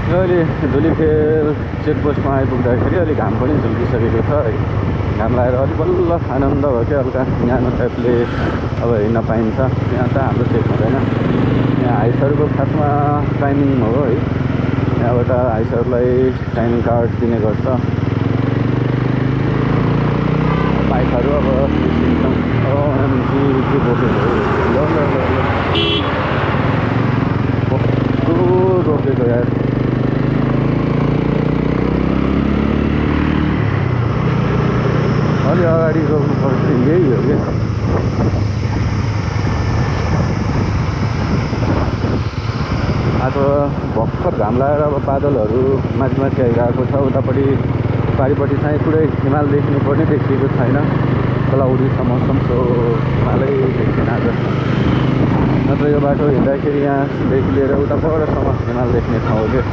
अहिले धुलीखेल चेकपोस्टमा आइपुग्दाखेरि अलि घाम पनि झुल्किसकेको छ है। घाम लगाएर अलि बल्ल आनन्द भयो क्या, हल्का न्यानो टाइपले अब हिँड्न पाइन्छ। यहाँ त हाम्रो चेक हुँदैन, यहाँ हाइसहरूको खासमा टाइमिङ हो है। यहाँबाट हाइसहरूलाई टाइमिङ कार्ड दिने गर्छ। बाइकहरू अब निस्किन्छौँ। के बोकेको हो, कस्तो रोकेको यार। अलि अगाडि रोक्नु पर्छ, यही हो क्या। आज भर्खर घाम लगाएर अब बादलहरू माथि माथि आइरहेको छ। उतापट्टि पारिपट्टि चाहिँ पुरै हिमाल देख्नु पनि देखिएको छैन। क्लाउडी छ मौसम, सो हिमालै देखिएन आज। नत्र यो बाटो हिँड्दाखेरि यहाँदेखि लिएर उता परसम्म हिमाल देख्ने ठाउँ हो क्या।